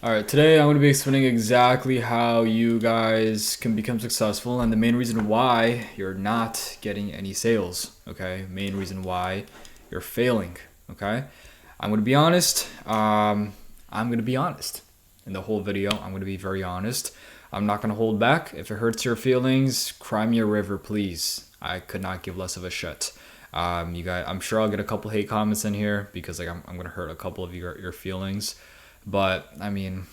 All right, today I'm going to be explaining exactly how you guys can become successful and the main reason why you're not getting any sales, okay? Main reason why you're failing, okay? I'm going to be honest. I'm going to be honest. In the whole video, I'm going to be very honest. I'm not going to hold back. If it hurts your feelings, cry me a river, please. I could not give less of a shit. You guys, I'm sure I'll get a couple hate comments in here because I'm going to hurt a couple of your feelings. But I mean,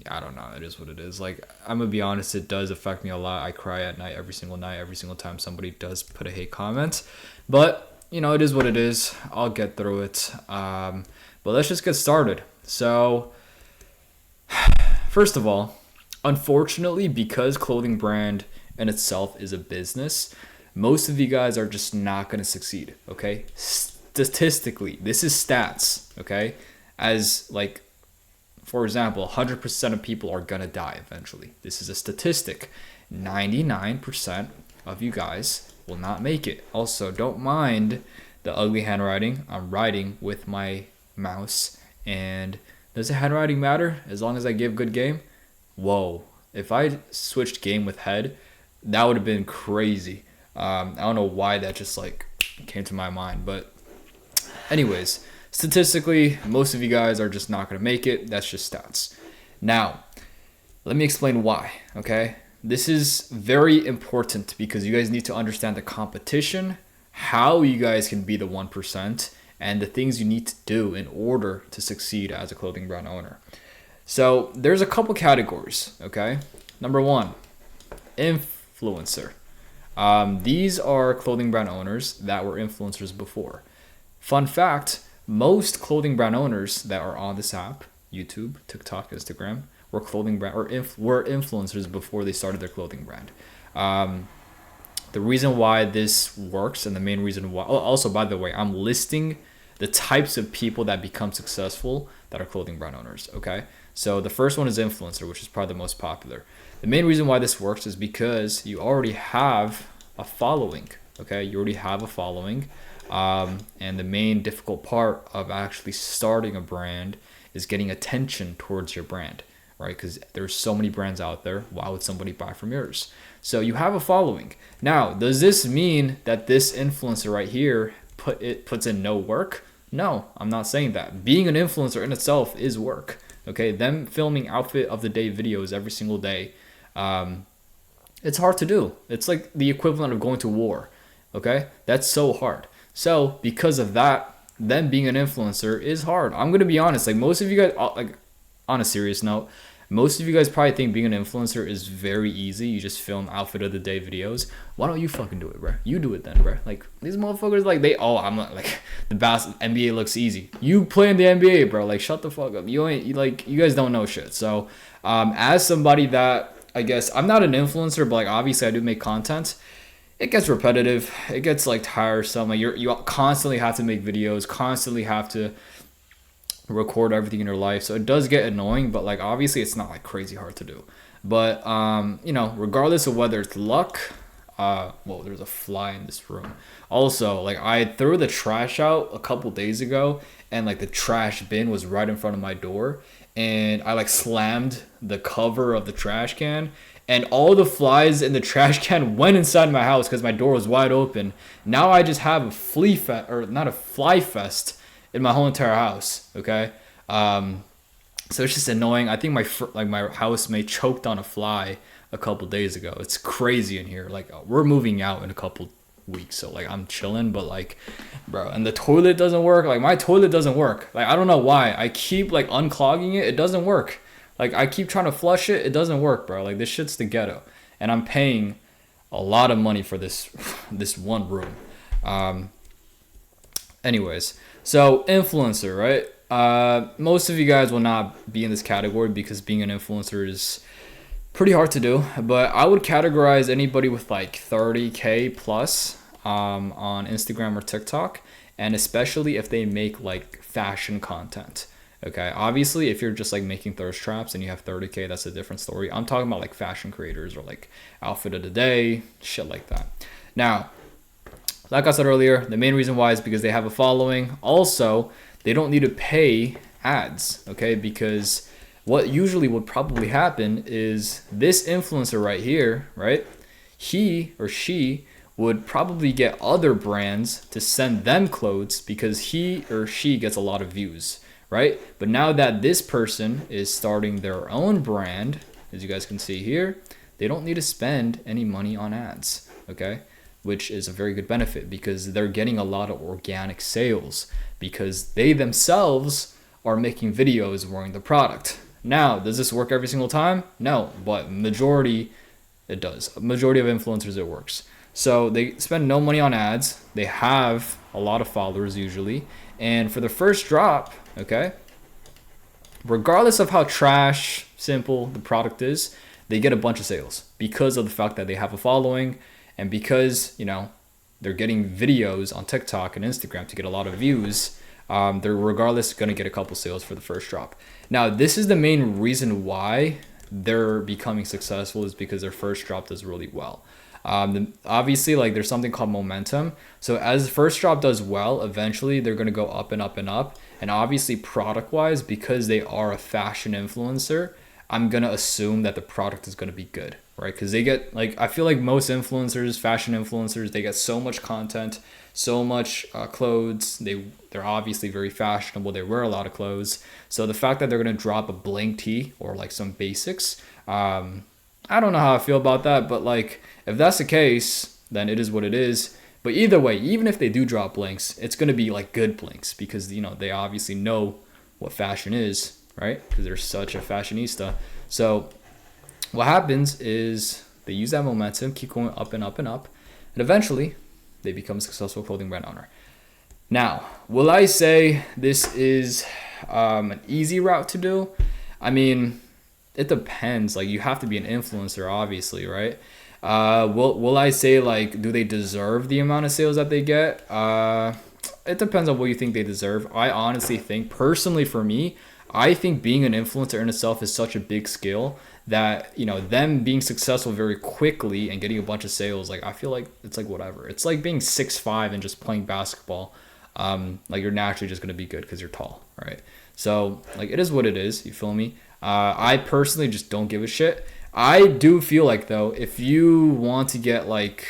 I don't know. It is what it is. Like, I'm gonna be honest, it does affect me a lot. I cry at night, every single night, every single time somebody does put a hate comment. But you know, it is what it is. I'll get through it. But let's just get started. So, first of all, unfortunately, because clothing brand in itself is a business, most of you guys are just not gonna succeed. Okay, statistically, this is stats. Okay, as like, for example, 100% of people are gonna die eventually. This is a statistic. 99% of you guys will not make it. Also, don't mind the ugly handwriting. I'm writing with my mouse. And does the handwriting matter as long as I give good game? Whoa. If I switched game with head, that would have been crazy. I don't know why that just like came to my mind. But anyways, statistically, most of you guys are just not going to make it. That's just stats. Now, let me explain why, okay? This is very important because you guys need to understand the competition, how you guys can be the 1%, and the things you need to do in order to succeed as a clothing brand owner. So, there's a couple categories, okay? Number one, influencer. These are clothing brand owners that were influencers before. Fun fact, most clothing brand owners that are on this app, YouTube, TikTok, Instagram, were clothing brand were influencers before they started their clothing brand. The reason why this works and the main reason why, also by the way, I'm listing the types of people that become successful that are clothing brand owners. Okay, so the first one is influencer, which is probably the most popular. The main reason why this works is because you already have a following. Okay, you already have a following. And the main difficult part of actually starting a brand is getting attention towards your brand, right? Because there's so many brands out there. Why would somebody buy from yours? So you have a following. Now, does this mean that this influencer right here puts in no work? No, I'm not saying that. Being an influencer in itself is work. Okay, them filming outfit of the day videos every single day, it's hard to do. It's like the equivalent of going to war. Okay, that's so hard. So because of that, them being an influencer is hard. I'm gonna be honest. Like, most of you guys, like, on a serious note, most of you guys probably think being an influencer is very easy. You just film outfit of the day videos. Why don't you fucking do it, bro? You do it then, bro. Like, these motherfuckers, like, I'm not like, the NBA looks easy. You play in the NBA, bro. Like, shut the fuck up. You guys don't know shit. So, as somebody that, I guess I'm not an influencer, but like, obviously I do make content. It gets repetitive. It gets like tiresome. Like, you constantly have to make videos, constantly have to record everything in your life. So it does get annoying, but like, obviously it's not like crazy hard to do. But you know, regardless of whether it's luck, whoa, there's a fly in this room. Also, like, I threw the trash out a couple days ago, and like the trash bin was right in front of my door, and I like slammed the cover of the trash can, and all the flies in the trash can went inside my house because my door was wide open. Now I just have a flea fest, or not, a fly fest in my whole entire house. Okay, so it's just annoying. I think my housemate choked on a fly a couple days ago. It's crazy in here. Like, we're moving out in a couple weeks, so like, I'm chilling, but like, bro, and the toilet doesn't work. Like, my toilet doesn't work. Like, I don't know why. I keep like unclogging it. It doesn't work. Like, I keep trying to flush it. It doesn't work, bro. Like, this shit's the ghetto, and I'm paying a lot of money for this this one room. Anyways, so influencer, right? Most of you guys will not be in this category because being an influencer is pretty hard to do. But I would categorize anybody with like 30K plus on Instagram or TikTok, and especially if they make like fashion content. Okay, obviously, if you're just like making thirst traps and you have 30K, that's a different story. I'm talking about like fashion creators or like outfit of the day, shit like that. Now, like I said earlier, the main reason why is because they have a following. Also, they don't need to pay ads, okay? Because what usually would probably happen is this influencer right here, right? He or she would probably get other brands to send them clothes because he or she gets a lot of views, right? But now that this person is starting their own brand, as you guys can see here, they don't need to spend any money on ads, okay? Which is a very good benefit because they're getting a lot of organic sales because they themselves are making videos wearing the product. Now, does this work every single time? No, but majority it does. A majority of influencers it works. So they spend no money on ads. They have a lot of followers usually. And for the first drop, okay, regardless of how trash, simple the product is, they get a bunch of sales because of the fact that they have a following and because, you know, they're getting videos on TikTok and Instagram to get a lot of views. They're regardless going to get a couple sales for the first drop. Now, this is the main reason why they're becoming successful is because their first drop does really well. Obviously, like there's something called momentum. So as the first drop does well, eventually they're going to go up and up and up. And obviously product wise, because they are a fashion influencer, I'm going to assume that the product is going to be good, right? Because they get like, I feel like most influencers, fashion influencers, they get so much content, so much clothes. They're obviously very fashionable. They wear a lot of clothes. So the fact that they're going to drop a blank tee or like some basics, I don't know how I feel about that, but like if that's the case, then it is what it is. But either way, even if they do drop blinks, it's going to be like good blinks because, you know, they obviously know what fashion is, right? Because they're such a fashionista. So what happens is they use that momentum, keep going up and up and up, and eventually they become a successful clothing brand owner. Now, will I say this is an easy route to do? I mean, it depends. Like you have to be an influencer, obviously, right? Will I say like, do they deserve the amount of sales that they get? It depends on what you think they deserve. I honestly think, personally for me, I think being an influencer in itself is such a big skill that, you know, them being successful very quickly and getting a bunch of sales, like I feel like it's like whatever. It's like being 6'5" and just playing basketball. Like you're naturally just gonna be good because you're tall, right? So like it is what it is. You feel me? I personally just don't give a shit. I do feel like though, if you want to get like,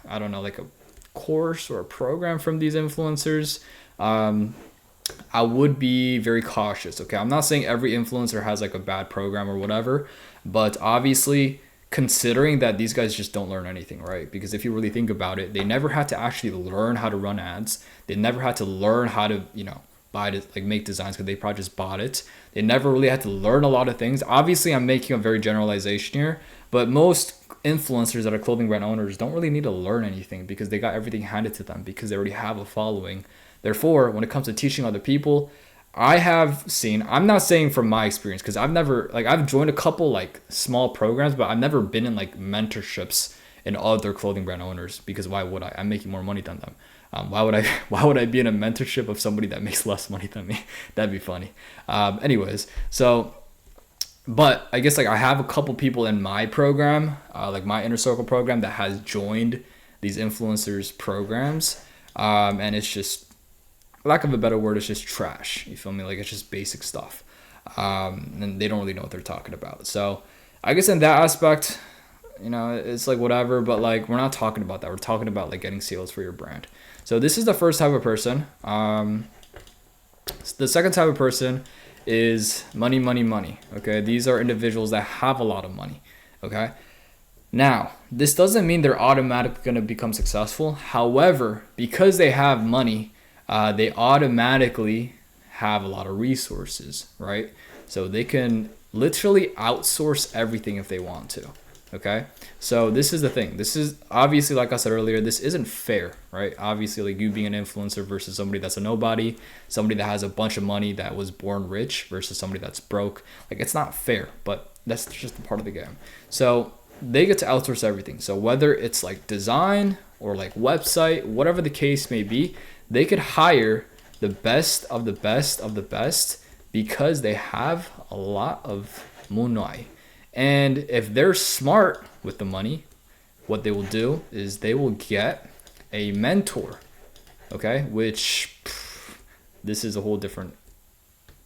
I don't know, like a course or a program from these influencers, I would be very cautious. Okay, I'm not saying every influencer has like a bad program or whatever, but obviously considering that these guys just don't learn anything, right? Because if you really think about it, they never had to actually learn how to run ads. They never had to learn how to, you know, buy it, like make designs, because they probably just bought it. They never really had to learn a lot of things. Obviously, I'm making a very generalization here, but most influencers that are clothing brand owners don't really need to learn anything because they got everything handed to them because they already have a following. Therefore, when it comes to teaching other people, I have seen, I'm not saying from my experience, because I've never, like I've joined a couple like small programs, but I've never been in like mentorships in other clothing brand owners because why would I? I'm making more money than them. Why would I be in a mentorship of somebody that makes less money than me? That'd be funny. Anyways, so, but I guess like I have a couple people in my program, like my inner circle program, that has joined these influencers programs, and it's just, lack of a better word, it's just trash. You feel me? Like it's just basic stuff, and they don't really know what they're talking about. So I guess in that aspect, you know, it's like whatever, but like we're not talking about that. We're talking about like getting sales for your brand. So this is the first type of person. The second type of person is money, money, money. Okay, these are individuals that have a lot of money. Okay, now this doesn't mean they're automatically going to become successful. However, because they have money, they automatically have a lot of resources, right? So they can literally outsource everything if they want to. Okay, so this is the thing. This is obviously, like I said earlier, this isn't fair, right? Obviously, like you being an influencer versus somebody that's a nobody, somebody that has a bunch of money that was born rich versus somebody that's broke. Like it's not fair, but that's just a part of the game. So they get to outsource everything. So whether it's like design or like website, whatever the case may be, they could hire the best of the best of the best because they have a lot of money. And if they're smart with the money, what they will do is they will get a mentor, okay? Which, this is a whole different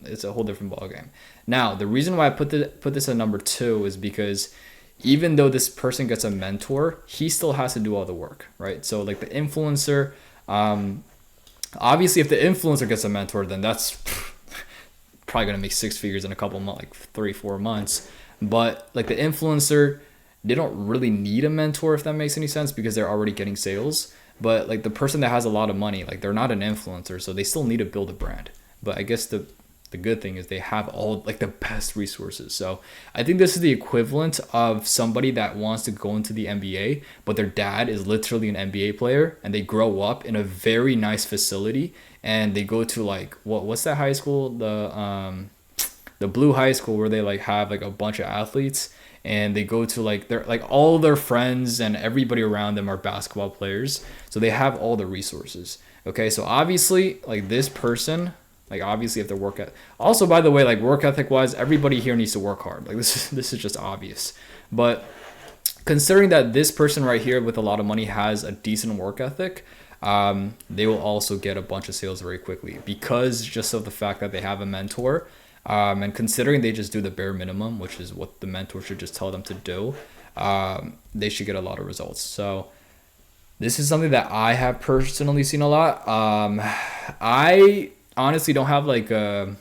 it's a whole different ballgame. Now, the reason why I put this at number 2 is because even though this person gets a mentor, he still has to do all the work, right? So like the influencer, obviously if the influencer gets a mentor, then that's probably gonna make 6 figures in a couple months, like 3-4 months. But like the influencer, they don't really need a mentor, if that makes any sense, because they're already getting sales. But like the person that has a lot of money, like they're not an influencer, so they still need to build a brand. But I guess the good thing is they have all like the best resources. So I think this is the equivalent of somebody that wants to go into the NBA, but their dad is literally an NBA player, and they grow up in a very nice facility, and they go to like what's that high school, the blue high school, where they like have like a bunch of athletes, and they go to like they're like all their friends and everybody around them are basketball players, so they have all the resources. Okay, so obviously like this person, like obviously if they're work ethic, also by the way, like work ethic wise, everybody here needs to work hard. Like this is just obvious. But considering that this person right here with a lot of money has a decent work ethic, they will also get a bunch of sales very quickly because just of the fact that they have a mentor. And considering they just do the bare minimum, which is what the mentor should just tell them to do, they should get a lot of results. So this is something that I have personally seen a lot. I honestly don't have like I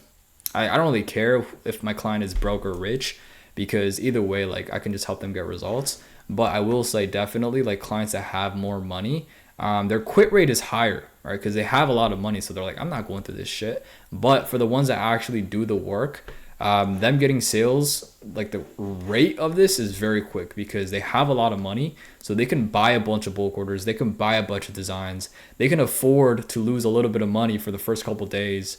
don't really care if my client is broke or rich, because either way, like I can just help them get results. But I will say definitely like clients that have more money, their quit rate is higher, right? Because they have a lot of money, so they're like, I'm not going through this shit. But for the ones that actually do the work, them getting sales, like the rate of this is very quick because they have a lot of money, so they can buy a bunch of bulk orders, they can buy a bunch of designs, they can afford to lose a little bit of money for the first couple of days,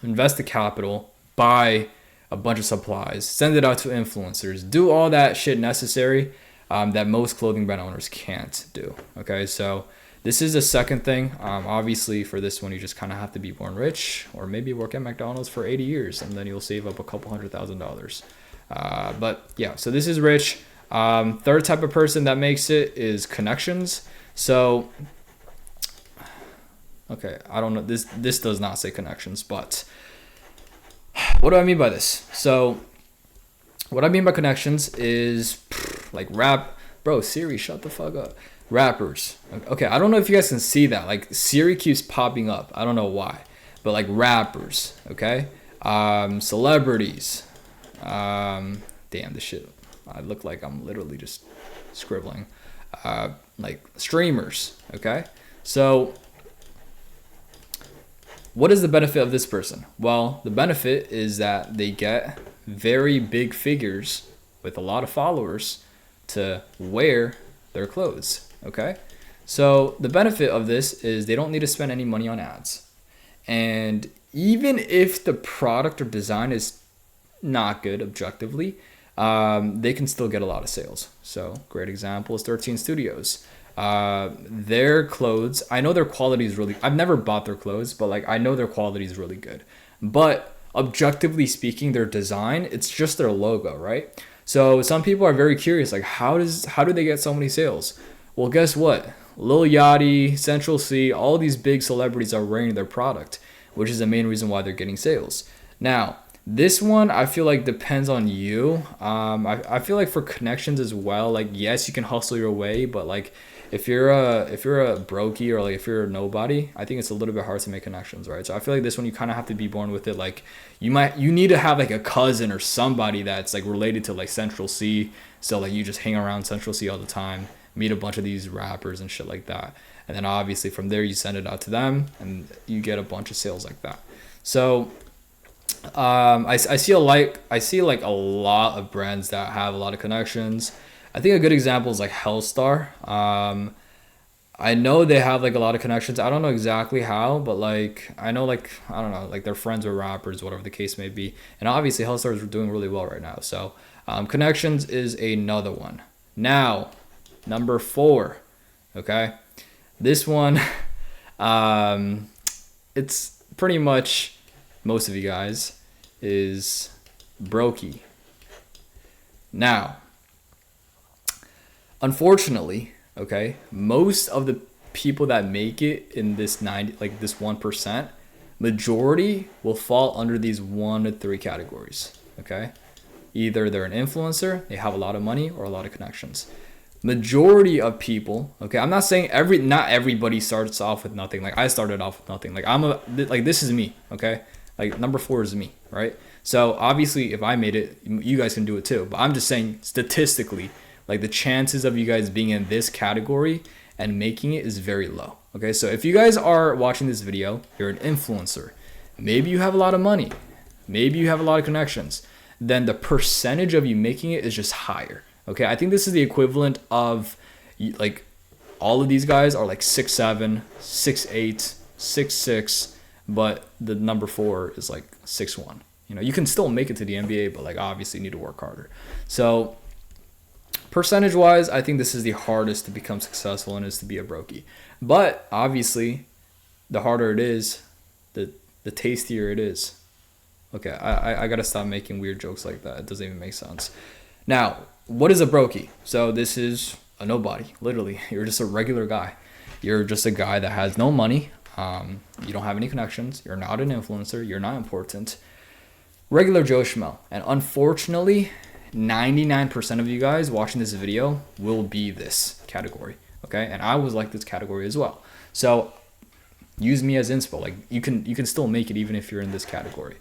invest the capital, buy a bunch of supplies, send it out to influencers, do all that shit necessary that most clothing brand owners can't do. Okay, so this is the second thing. Obviously, for this one, you just kind of have to be born rich, or maybe work at McDonald's for 80 years, and then you'll save up a couple $100,000. But yeah, so this is rich. Third type of person that makes it is connections. So, okay, I don't know. This does not say connections, but what do I mean by this? So, what I mean by connections is like rap. Bro, Siri, shut the fuck up. Rappers. Okay, I don't know if you guys can see that. Like Siri keeps popping up. I don't know why. But like rappers, okay? Celebrities. Damn, this shit. I look like I'm literally just scribbling. Like streamers, okay? So what is the benefit of this person? Well, the benefit is that they get very big figures with a lot of followers to wear their clothes. Okay, so the benefit of this is they don't need to spend any money on ads, and even if the product or design is not good objectively, they can still get a lot of sales. So great example is 13 Studios. Their clothes, I know their quality is really, I've never bought their clothes, but like I know their quality is really good, but objectively speaking, their design, it's just their logo, right? So some people are very curious, like how do they get so many sales? Well, guess what? Lil Yachty, Central C, all these big celebrities are wearing their product, which is the main reason why they're getting sales. Now, this one I feel like depends on you. I feel like for connections as well, like yes, you can hustle your way, but like if you're a brokie or like if you're a nobody, I think it's a little bit hard to make connections, right? So I feel like this one you kind of have to be born with it. Like you need to have like a cousin or somebody that's like related to like Central C, so like you just hang around Central C all the time, meet a bunch of these rappers and shit like that, and then obviously from there you send it out to them and you get a bunch of sales like that. So I see like a lot of brands that have a lot of connections. I think a good example is like Hellstar. I know they have like a lot of connections. I don't know exactly how, but like I know like I don't know, like they're friends with rappers, whatever the case may be. And obviously Hellstar is doing really well right now. So connections is another one. Now, number 4. Okay, this one, it's pretty much most of you guys is brokie. Now, unfortunately, okay, most of the people that make it in this 1%, Majority will fall under these 1 to 3 categories, okay? Either they're an influencer, they have a lot of money, or a lot of connections. Majority of people, okay, I'm not saying not everybody starts off with nothing. Like I started off with nothing. Like this is me, okay? Like number 4 is me, right? So obviously if I made it, you guys can do it too. But I'm just saying statistically, like the chances of you guys being in this category and making it is very low. Okay, so if you guys are watching this video, you're an influencer, maybe you have a lot of money, maybe you have a lot of connections, then the percentage of you making it is just higher. Okay, I think this is the equivalent of like all of these guys are like 6'7", 6'8", 6'6", but the number 4 is like 6'1". You know, you can still make it to the NBA, but like obviously you need to work harder. So percentage wise, I think this is the hardest to become successful and is to be a brokie. But obviously, the harder it is, the tastier it is. Okay, I gotta stop making weird jokes like that. It doesn't even make sense. Now, what is a brokie? So this is a nobody, literally. You're just a regular guy. You're just a guy that has no money. You don't have any connections. You're not an influencer. You're not important. Regular Joe Schmo. And unfortunately, 99% of you guys watching this video will be this category. Okay, and I was like this category as well. So use me as inspo. Like you can still make it even if you're in this category.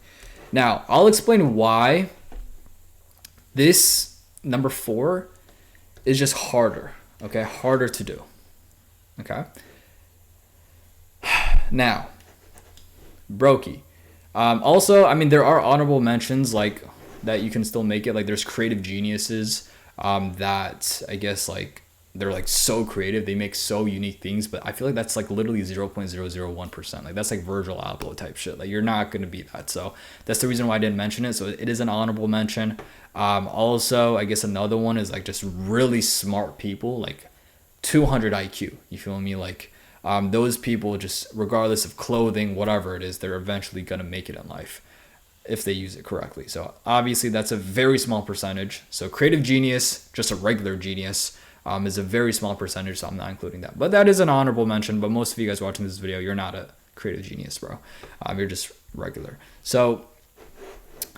Now, I'll explain why this number 4 is just harder. Okay, harder to do. Okay. Now, brokie. Also, I mean, there are honorable mentions like that you can still make it. Like there's creative geniuses that I guess like they're like so creative, they make so unique things, but I feel like that's like literally 0.001%. Like that's like Virgil Abloh type shit. Like you're not gonna be that. So that's the reason why I didn't mention it. So it is an honorable mention. Also, I guess another one is like just really smart people, like 200 IQ. You feel me? Like those people, just regardless of clothing, whatever it is, they're eventually gonna make it in life if they use it correctly. So obviously that's a very small percentage. So creative genius, just a regular genius, is a very small percentage, so I'm not including that. But that is an honorable mention, but most of you guys watching this video, you're not a creative genius, bro. You're just regular. So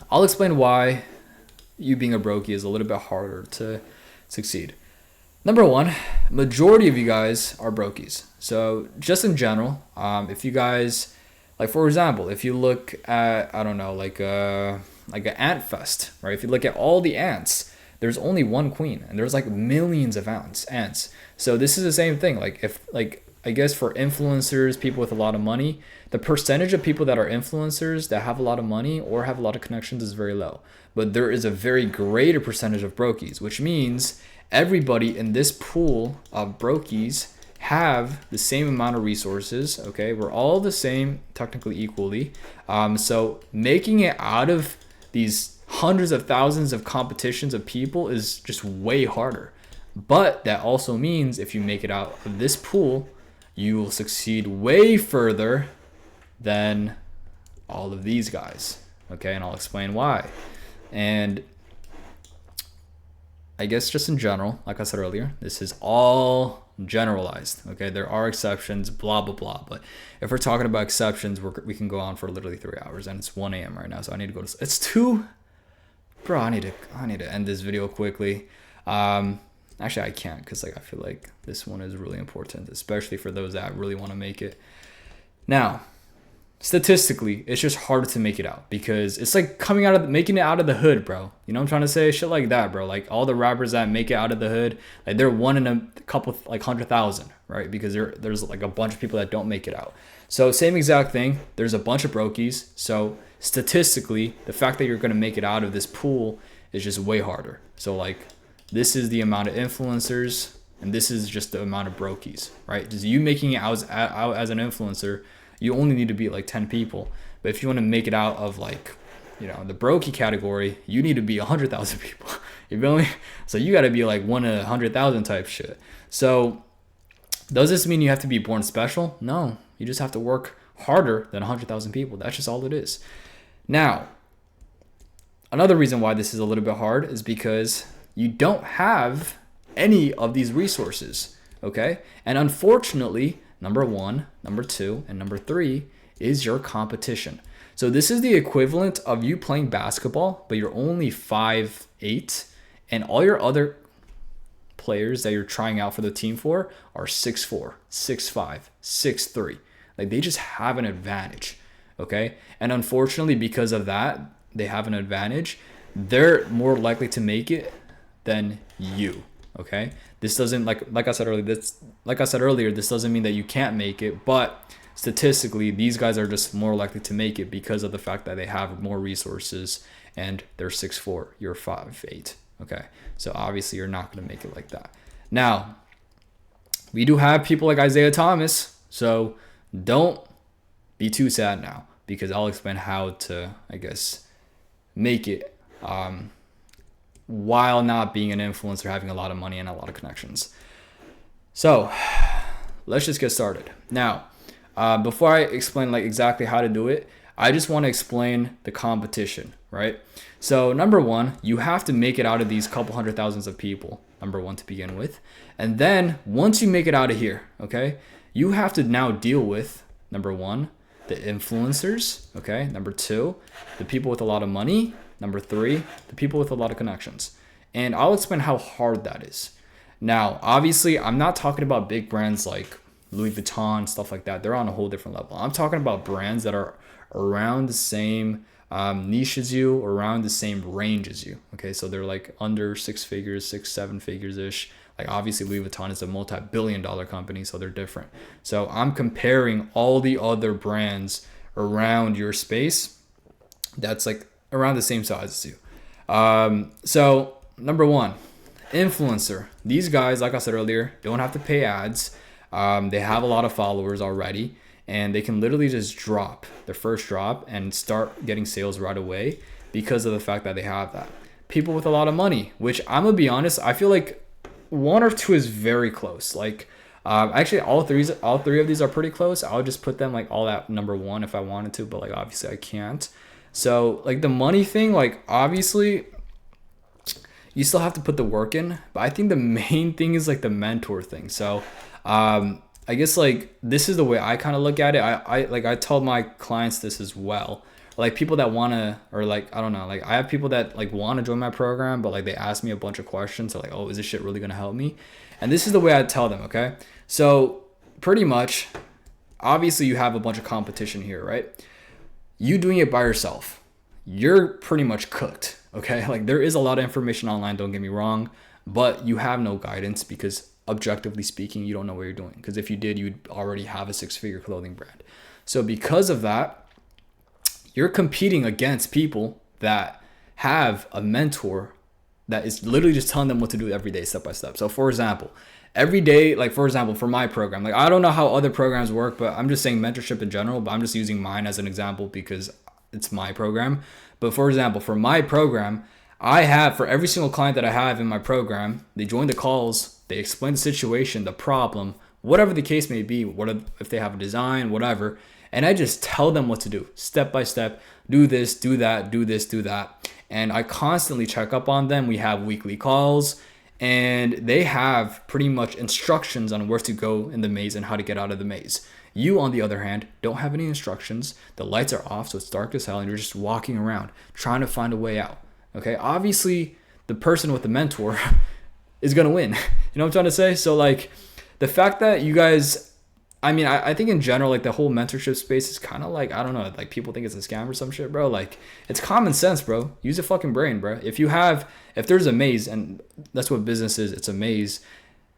I'll explain why you being a brokie is a little bit harder to succeed. Number 1, majority of you guys are brokies. So just in general, if you guys, like for example, if you look at, I don't know, like an ant fest, right? If you look at all the ants, there's only one queen and there's like millions of ants. So this is the same thing. Like if like, I guess for influencers, people with a lot of money, the percentage of people that are influencers that have a lot of money or have a lot of connections is very low. But there is a very greater percentage of brokies, which means everybody in this pool of brokies have the same amount of resources. Okay, we're all the same, technically equally. So making it out of these hundreds of thousands of competitions of people is just way harder. But that also means if you make it out of this pool, you will succeed way further than all of these guys. Okay, and I'll explain why. And I guess just in general, like I said earlier, this is all generalized. Okay, there are exceptions, blah blah blah. But if we're talking about exceptions, we can go on for literally 3 hours, and it's 1 a.m. right now, so I need to go to. It's 2. Bro, I need to end this video quickly. Actually, I can't because like I feel like this one is really important, especially for those that really want to make it. Now, statistically, it's just harder to make it out because it's like making it out of the hood, bro. You know what I'm trying to say? Shit like that, bro. Like all the rappers that make it out of the hood, like they're one in a couple, like 100,000, right? Because there's like a bunch of people that don't make it out. So same exact thing. There's a bunch of brokies. So statistically, the fact that you're going to make it out of this pool is just way harder. So like this is the amount of influencers and this is just the amount of brokies, right? Just you making it out as an influencer, you only need to be like 10 people. But if you want to make it out of like, you know, the brokie category, you need to be 100,000 people. You feel me? So you got to be like 1 in 100,000 type shit. So does this mean you have to be born special? No, you just have to work harder than 100,000 people. That's just all it is. Now, another reason why this is a little bit hard is because you don't have any of these resources, okay? And unfortunately, number 1, number 2, and number 3 is your competition. So this is the equivalent of you playing basketball, but you're only 5'8", and all your other players that you're trying out for the team for are 6'4", 6'5", 6'3". Like, they just have an advantage, okay? And unfortunately, because of that, they have an advantage. They're more likely to make it than you, okay? This doesn't, like I said earlier, this doesn't mean that you can't make it, but statistically, these guys are just more likely to make it because of the fact that they have more resources and they're 6'4", you're 5'8", okay? So obviously you're not going to make it like that. Now, we do have people like Isaiah Thomas, so don't be too sad now, because I'll explain how to, I guess, make it while not being an influencer, having a lot of money and a lot of connections. So let's just get started. Now, before I explain like exactly how to do it, I just want to explain the competition, right? So number one, you have to make it out of these couple hundred thousands of people, number one, to begin with. And then once you make it out of here, okay, you have to now deal with, number one, the influencers, okay? Number two, the people with a lot of money. Number three, the people with a lot of connections. And I'll explain how hard that is. Now, obviously, I'm not talking about big brands like Louis Vuitton, stuff like that. They're on a whole different level. I'm talking about brands that are around the same niche as you, or around the same range as you. Okay, so they're like under 6 figures, 6-7 figures ish. Like, obviously Louis Vuitton is a multi-billion-dollar company, so they're different. So I'm comparing all the other brands around your space that's like around the same size as you. So number one, influencer. These guys, like I said earlier, don't have to pay ads. They have a lot of followers already, and they can literally just drop their first drop and start getting sales right away because of the fact that they have that. People with a lot of money, which I'm gonna be honest, I feel like one or two is very close. Like, actually all three of these are pretty close. I'll just put them like all at number one if I wanted to, but like obviously I can't. So like the money thing, like obviously you still have to put the work in, but I think the main thing is like the mentor thing. So I guess like this is the way I kind of look at it. I tell my clients this as well. Like people that want to, or like, I don't know, like I have people that like want to join my program, but like they ask me a bunch of questions. So like, oh, is this shit really going to help me? And this is the way I tell them, okay? So pretty much, obviously you have a bunch of competition here, right? You doing it by yourself, you're pretty much cooked, okay? Like there is a lot of information online, don't get me wrong, but you have no guidance because objectively speaking, you don't know what you're doing. Because if you did, you'd already have a 6-figure clothing brand. So because of that, you're competing against people that have a mentor that is literally just telling them what to do every day, step by step. So for example, every day, like for example, for my program, like I don't know how other programs work, but I'm just saying mentorship in general, but I'm just using mine as an example because it's my program. But for example, for my program, I have, for every single client that I have in my program, they join the calls, they explain the situation, the problem, whatever the case may be, if they have a design, whatever. And I just tell them what to do, step by step, do this, do that, do this, do that. And I constantly check up on them. We have weekly calls, and they have pretty much instructions on where to go in the maze and how to get out of the maze. You, on the other hand, don't have any instructions. The lights are off, so it's dark as hell, and you're just walking around trying to find a way out. Okay, obviously, the person with the mentor is going to win. You know what I'm trying to say? So, like, the fact that you guys... I mean, I think in general, like the whole mentorship space is kind of like, I don't know, like people think it's a scam or some shit, bro. Like it's common sense, bro. Use a fucking brain, bro. If there's a maze, and that's what business is, it's a maze.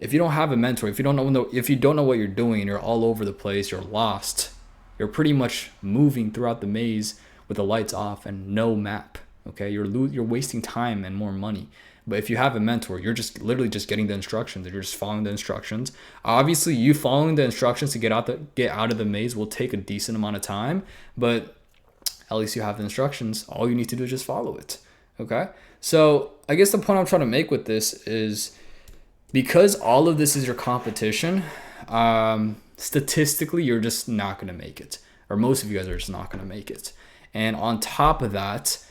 If you don't have a mentor, if you don't know what you're doing and you're all over the place, you're lost. You're pretty much moving throughout the maze with the lights off and no map. Okay, you're wasting time and more money. But if you have a mentor, you're just literally just getting the instructions and you're just following the instructions. Obviously, you following the instructions to get out of the maze will take a decent amount of time, but at least you have the instructions. All you need to do is just follow it. Okay? So I guess the point I'm trying to make with this is because all of this is your competition, statistically, you're just not going to make it. Or most of you guys are just not going to make it. And on top of that,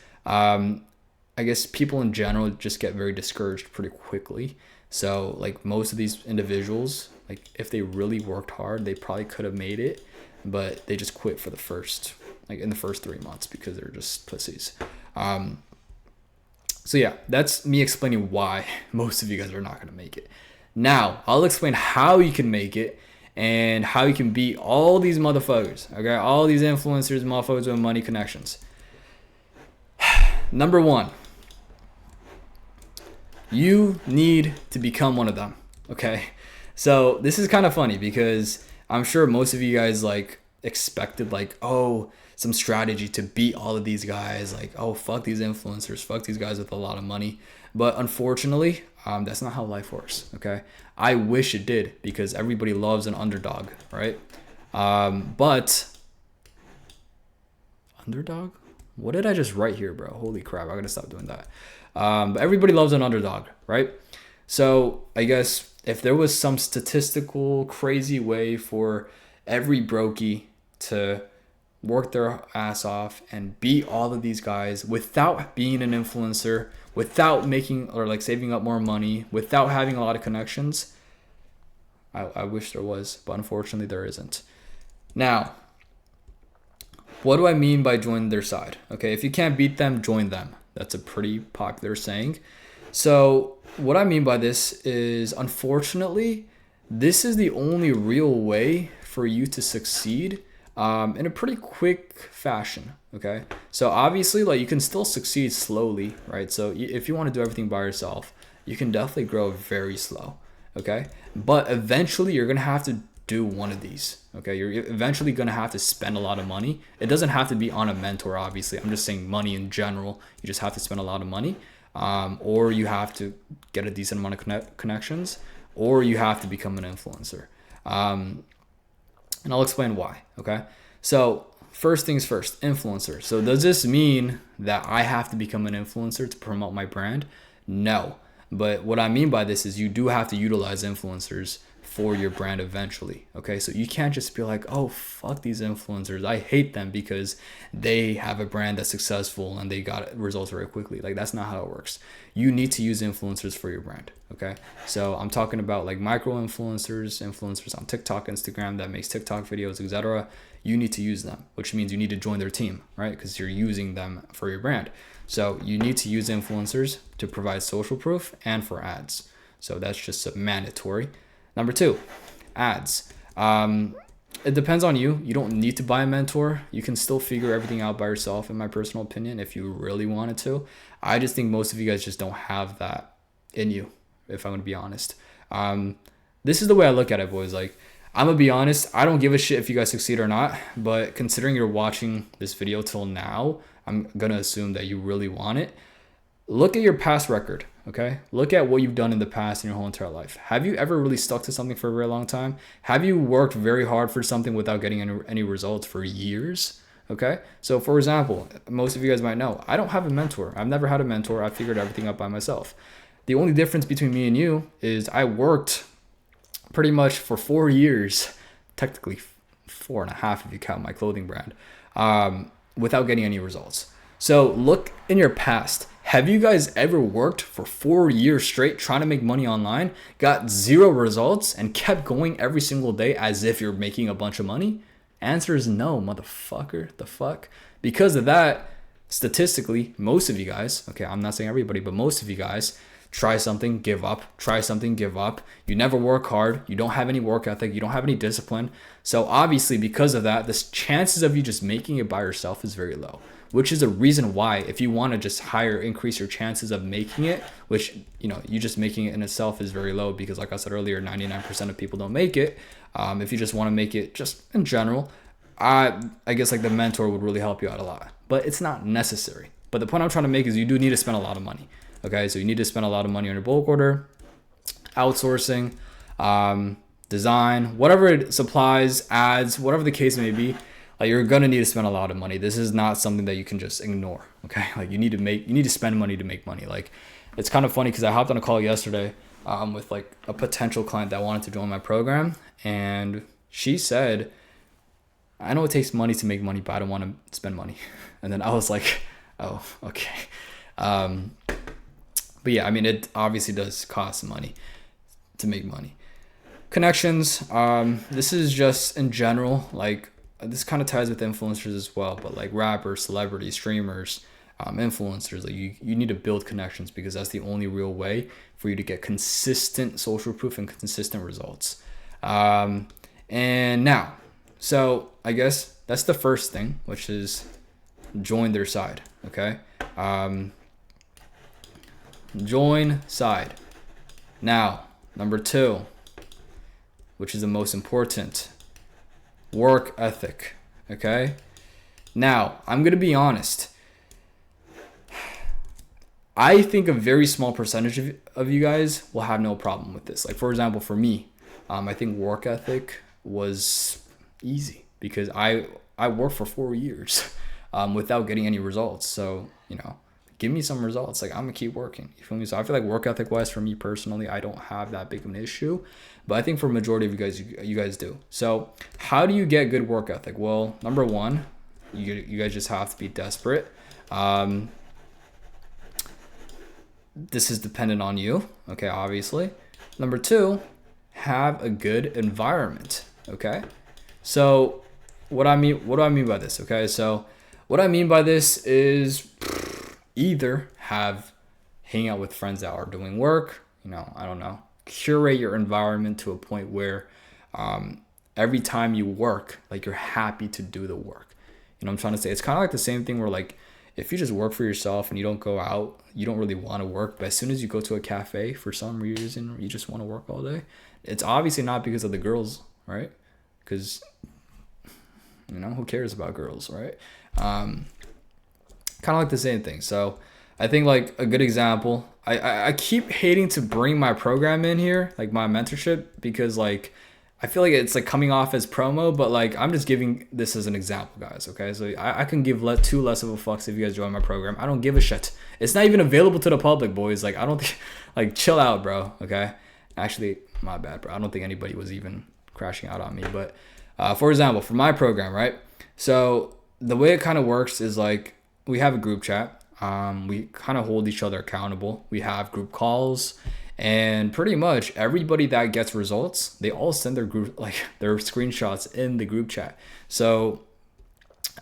I guess people in general just get very discouraged pretty quickly. So like most of these individuals, like if they really worked hard, they probably could have made it. but they just quit for the first, like in the first 3 months because they're just pussies. So yeah, that's me explaining why most of you guys are not going to make it. Now, I'll explain how you can make it and how you can beat all these motherfuckers, okay? All these influencers, motherfuckers with money connections. Number one, you need to become one of them, okay? So this is kind of funny because I'm sure most of you guys like expected like, oh, some strategy to beat all of these guys. Like, oh, fuck these influencers, fuck these guys with a lot of money. But unfortunately, that's not how life works, okay? I wish it did because everybody loves an underdog, right? But underdog? What did I just write here, bro? Holy crap, I gotta stop doing that. But everybody loves an underdog, right? So I guess if there was some statistical crazy way for every brokie to work their ass off and beat all of these guys without being an influencer, without making or like saving up more money, without having a lot of connections, I wish there was, but unfortunately there isn't. Now, what do I mean by join their side? Okay, if you can't beat them, join them. That's a pretty popular saying. So what I mean by this is, unfortunately, this is the only real way for you to succeed in a pretty quick fashion, okay? So obviously, like, you can still succeed slowly, right? So if you want to do everything by yourself, you can definitely grow very slow, okay? But eventually, you're going to have to do one of these, okay? You're eventually going to have to spend a lot of money. It doesn't have to be on a mentor, obviously. I'm just saying money in general. You just have to spend a lot of money, or you have to get a decent amount of connections, or you have to become an influencer. And I'll explain why, okay? So first things first, influencer. So does this mean that I have to become an influencer to promote my brand? No. But what I mean by this is you do have to utilize influencers for your brand eventually, okay? So you can't just be like, oh, fuck these influencers, I hate them because they have a brand that's successful and they got results very quickly. Like, that's not how it works. You need to use influencers for your brand, okay? So I'm talking about like micro influencers on TikTok, Instagram that makes TikTok videos, etc. You need to use them, which means you need to join their team, right? Because you're using them for your brand. So you need to use influencers to provide social proof and for ads. So that's just mandatory. Number two, ads. It depends on you. You don't need to buy a mentor. You can still figure everything out by yourself, in my personal opinion, if you really wanted to. I just think most of you guys just don't have that in you, if I'm going to be honest. This is the way I look at it, boys. Like, I'm going to be honest. I don't give a shit if you guys succeed or not. But considering you're watching this video till now, I'm going to assume that you really want it. Look at your past record, okay? Look at what you've done in the past in your whole entire life. Have you ever really stuck to something for a very long time? Have you worked very hard for something without getting any results for years? Okay? So for example, most of you guys might know, I don't have a mentor. I've never had a mentor. I figured everything out by myself. The only difference between me and you is I worked pretty much for 4 years, technically 4.5 if you count my clothing brand, without getting any results. So look in your past. Have you guys ever worked for 4 years straight trying to make money online, got 0 results, and kept going every single day as if you're making a bunch of money? Answer is no, motherfucker. The fuck? Because of that, statistically, most of you guys, okay, I'm not saying everybody, but most of you guys try something, give up, try something, give up. You never work hard. You don't have any work ethic. You don't have any discipline. So obviously, because of that, the chances of you just making it by yourself is very low, which is a reason why if you want to just increase your chances of making it, which, you know, you just making it in itself is very low because like I said earlier, 99% of people don't make it. If you just want to make it just in general, I guess like the mentor would really help you out a lot, but it's not necessary. But the point I'm trying to make is you do need to spend a lot of money. Okay, so you need to spend a lot of money on your bulk order, outsourcing, design, supplies, ads, whatever the case may be. Like, you're gonna need to spend a lot of money. This is not something that you can just ignore. Okay, like you need to spend money to make money. Like, it's kind of funny because I hopped on a call yesterday with like a potential client that wanted to join my program, and she said, "I know it takes money to make money, but I don't want to spend money." And then I was like, "Oh, okay." But yeah, I mean, it obviously does cost money to make money. Connections. This is just in general, like, this kind of ties with influencers as well, but like rappers, celebrities, streamers, influencers, like you need to build connections because that's the only real way for you to get consistent social proof and consistent results. And now, so I guess that's the first thing, which is join their side. Okay. Join side. Now, number 2, which is the most important, work ethic. Okay. Now, I'm going to be honest. I think a very small percentage of you guys will have no problem with this. Like, for example, for me, I think work ethic was easy because I worked for 4 years without getting any results. So, give me some results. Like, I'm going to keep working. You feel me? So I feel like work ethic wise, for me personally, I don't have that big of an issue. But I think for a majority of you guys do. So how do you get good work ethic? Well, number 1, you guys just have to be desperate. This is dependent on you, okay, obviously. Number 2, have a good environment, okay? So what do I mean by this, okay? So what I mean by this is either hang out with friends that are doing work, I don't know, curate your environment to a point where every time you work, like, you're happy to do the work. You know what I'm trying to say? It's kind of like the same thing where, like, if you just work for yourself and you don't go out, you don't really want to work. But as soon as you go to a cafe for some reason, you just want to work all day. It's obviously not because of the girls, right? Because, who cares about girls, right? Kind of like the same thing. So I think, like, a good example, I keep hating to bring my program in here, like my mentorship, because, like, I feel like it's like coming off as promo, but like I'm just giving this as an example, guys. Okay, so I can give two less of a fucks if you guys join my program. I don't give a shit. It's not even available to the public, boys. Like, I don't think, like, chill out, bro. Okay, actually, my bad, bro. I don't think anybody was even crashing out on me. But for example, for my program, right? So the way it kind of works is, like, we have a group chat. We kind of hold each other accountable. We have group calls. And pretty much everybody that gets results, they all send their screenshots in the group chat. So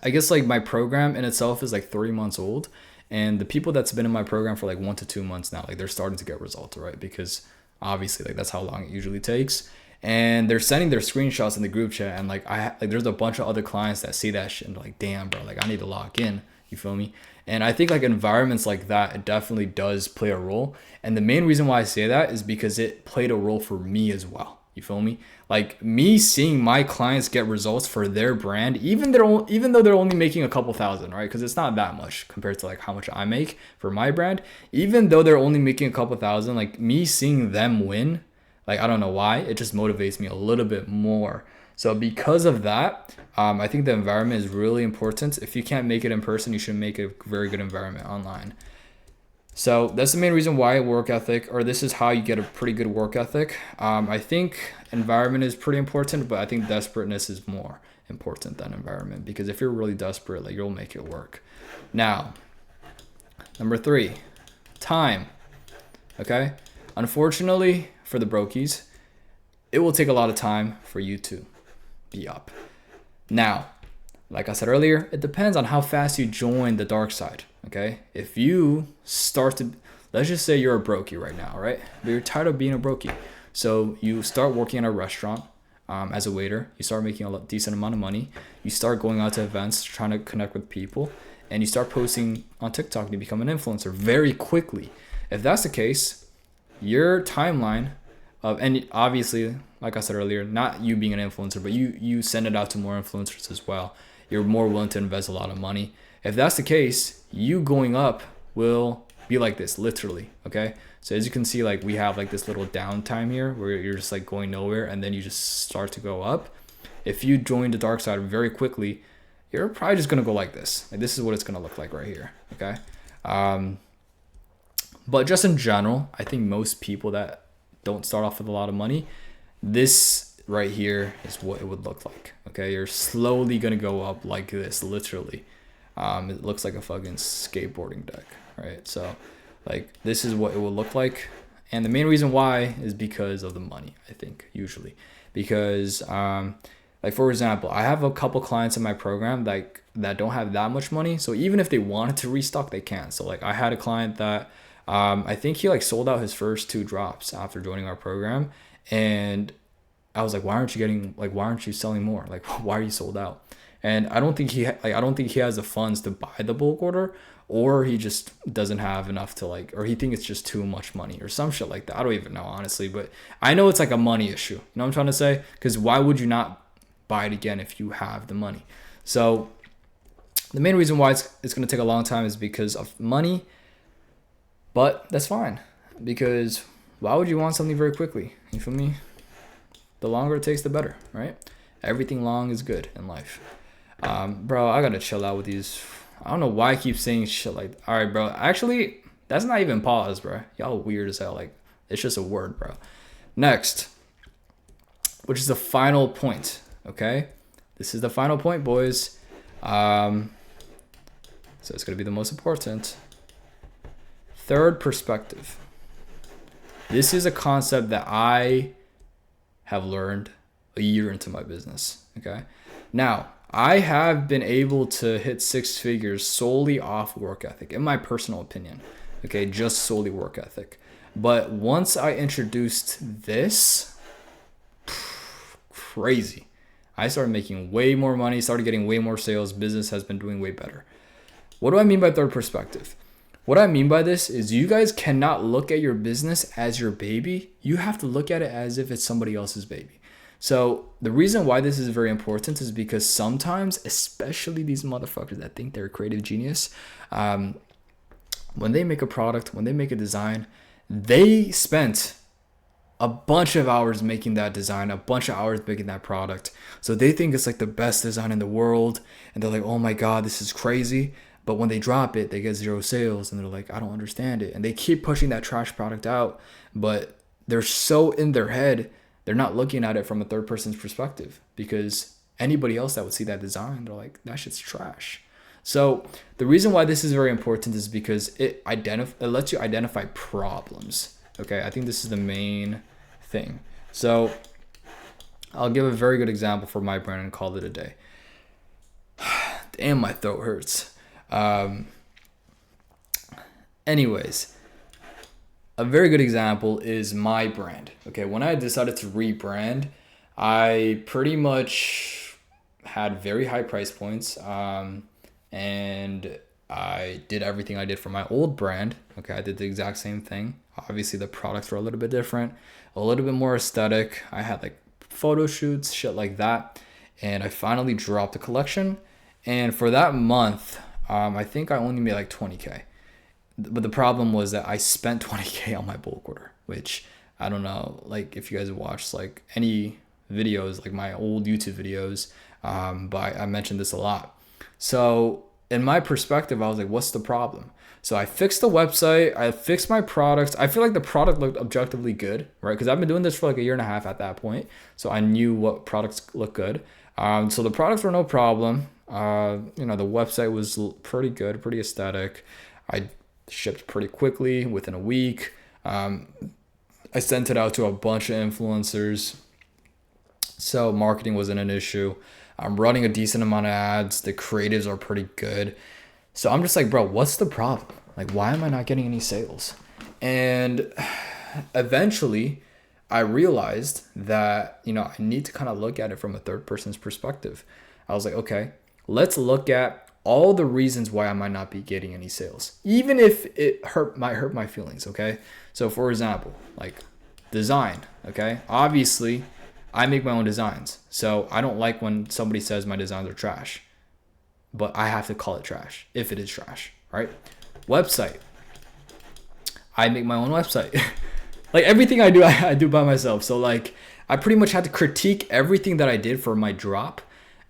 I guess, like, my program in itself is like 3 months old, and the people that's been in my program for like 1 to 2 months now, like, they're starting to get results, right? Because obviously, like, that's how long it usually takes. And they're sending their screenshots in the group chat, and like there's a bunch of other clients that see that shit and they're like, damn, bro, like, I need to lock in. You feel me? And I think, like, environments like that, it definitely does play a role. And the main reason why I say that is because it played a role for me as well. You feel me? Like, me seeing my clients get results for their brand, even though they're only making a couple thousand, right? Because it's not that much compared to, like, how much I make for my brand. Even though they're only making a couple thousand, like, me seeing them win, like, I don't know why, it just motivates me a little bit more. So because of that, I think the environment is really important. If you can't make it in person, you should make a very good environment online. So that's the main reason why work ethic, or this is how you get a pretty good work ethic. I think environment is pretty important, but I think desperateness is more important than environment, because if you're really desperate, like, you'll make it work. Now, number 3, time. Okay. Unfortunately for the brokies, it will take a lot of time for you to be up. Now, like I said earlier, it depends on how fast you join the dark side. Okay, if you start to, let's just say you're a brokie right now, right? But you're tired of being a brokie, so you start working in a restaurant as a waiter. You start making a decent amount of money. You start going out to events, trying to connect with people, and you start posting on TikTok to become an influencer very quickly. If that's the case, your timeline of, and obviously, like I said earlier, not you being an influencer, but you send it out to more influencers as well. You're more willing to invest a lot of money. If that's the case, you going up will be like this, literally, okay? So as you can see, like, we have like this little downtime here where you're just like going nowhere, and then you just start to go up. If you join the dark side very quickly, you're probably just gonna go like this. Like, this is what it's gonna look like right here, okay? But just in general, I think most people that don't start off with a lot of money, this right here is what it would look like, okay? You're slowly gonna go up like this, literally. It looks like a fucking skateboarding deck, right? So, like, this is what it will look like. And the main reason why is because of the money, I think, usually. Because, like Like for example, I have a couple clients in my program that don't have that much money. So even if they wanted to restock, they can't. So like I had a client that I think he like sold out his first 2 drops after joining our program. And I was like, why aren't you selling more? Like, why are you sold out? And I don't think I don't think he has the funds to buy the bulk order, or he just doesn't have enough to like, or he thinks it's just too much money or some shit like that. I don't even know, honestly, but I know it's like a money issue. You know what I'm trying to say? Because why would you not buy it again if you have the money? So the main reason why it's going to take a long time is because of money, but that's fine, because why would you want something very quickly? You feel me? The longer it takes, the better, right? Everything long is good in life. Bro, I gotta chill out with these. I don't know why I keep saying shit like, all right, bro. Actually, that's not even pause, bro. Y'all weird as hell. Like, it's just a word, bro. Next, which is the final point, okay? This is the final point, boys. So it's gonna be the most important. Third perspective. This is a concept that I have learned a year into my business, okay? Now, I have been able to hit 6 figures solely off work ethic, in my personal opinion, okay? Just solely work ethic. But once I introduced this, crazy. I started making way more money, started getting way more sales. Business has been doing way better. What do I mean by third perspective? What I mean by this is you guys cannot look at your business as your baby. You have to look at it as if it's somebody else's baby. So the reason why this is very important is because sometimes, especially these motherfuckers that think they're a creative genius, when they make a product, when they make a design, they spent a bunch of hours making that design, a bunch of hours making that product. So they think it's like the best design in the world. And they're like, oh my God, this is crazy. But when they drop it, they get 0 sales and they're like, I don't understand it. And they keep pushing that trash product out, but they're so in their head, they're not looking at it from a third person's perspective, because anybody else that would see that design, they're like, that shit's trash. So the reason why this is very important is because it lets you identify problems. Okay, I think this is the main thing. So I'll give a very good example for my brand and call it a day. Damn, my throat hurts. Anyways, a very good example is my brand. Okay, when I decided to rebrand, I pretty much had very high price points, and I did everything I did for my old brand. Okay, I did the exact same thing. Obviously, the products were a little bit different, a little bit more aesthetic. I had like photo shoots, shit like that, and I finally dropped the collection. And for that month, I think I only made like 20K. But the problem was that I spent 20K on my bulk order, which I don't know, like if you guys watched like any videos, like my old YouTube videos, but I mentioned this a lot. So in my perspective, I was like, what's the problem? So I fixed the website, I fixed my products. I feel like the product looked objectively good, right? Because I've been doing this for like a year and a half at that point. So I knew what products look good. So the products were no problem. The website was pretty good, pretty aesthetic. I shipped pretty quickly within a week. I sent it out to a bunch of influencers. So marketing wasn't an issue. I'm running a decent amount of ads. The creatives are pretty good. So I'm just like, bro, what's the problem? Like, why am I not getting any sales? And eventually I realized that, I need to kind of look at it from a third person's perspective. I was like, okay, let's look at all the reasons why I might not be getting any sales, even if it might hurt my feelings. Okay. So for example, like design. Okay. Obviously I make my own designs. So I don't like when somebody says my designs are trash, but I have to call it trash if it is trash, right? Website. I make my own website. Like everything I do, I do by myself. So like I pretty much had to critique everything that I did for my drop.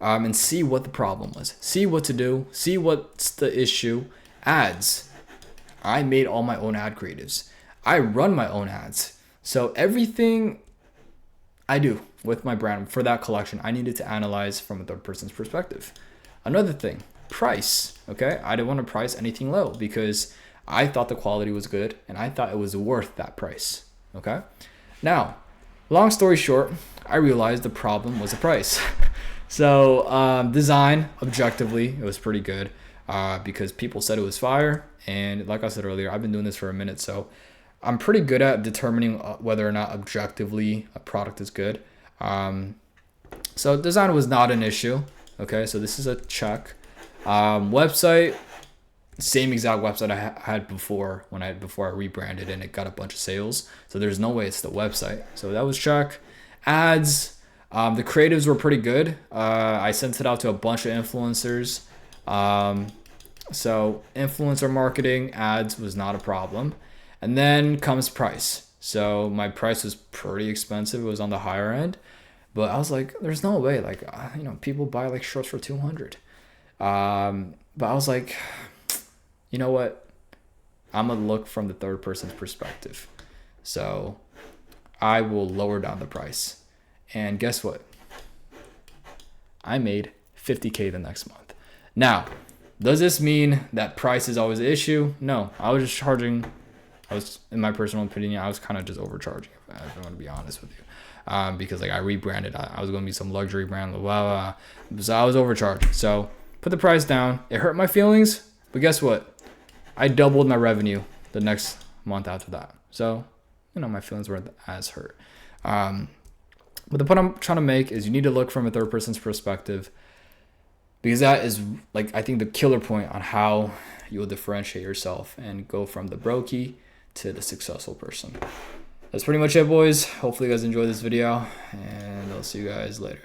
And see what the problem was, see what to do, see what's the issue. Ads. I made all my own ad creatives. I run my own ads. So everything I do with my brand for that collection, I needed to analyze from a third person's perspective. Another thing, price. Okay, I didn't want to price anything low because I thought the quality was good and I thought it was worth that price. Okay, now, long story short, I realized the problem was the price. So design, objectively, it was pretty good because people said it was fire. And like I said earlier, I've been doing this for a minute, so I'm pretty good at determining whether or not objectively a product is good. So design was not an issue. Okay, so this is a check. Website, same exact website I had before before I rebranded and it got a bunch of sales. So there's no way it's the website. So that was check. Ads, the creatives were pretty good. I sent it out to a bunch of influencers. So influencer marketing, ads was not a problem. And then comes price. So my price was pretty expensive. It was on the higher end. But I was like, there's no way. Like, people buy like shirts for 200. But I was like, you know what? I'm going to look from the third person's perspective. So I will lower down the price. And guess what? I made $50K the next month. Now, does this mean that price is always an issue? No, I was just charging. In my personal opinion, I was kind of just overcharging, if I want to be honest with you. Because like I rebranded, I was going to be some luxury brand, blah, blah, blah. So I was overcharging. So put the price down. It hurt my feelings, but guess what? I doubled my revenue the next month after that. So, my feelings weren't as hurt. But the point I'm trying to make is you need to look from a third person's perspective, because that is like, I think, the killer point on how you will differentiate yourself and go from the brokie to the successful person. That's pretty much it, boys. Hopefully you guys enjoyed this video, and I'll see you guys later.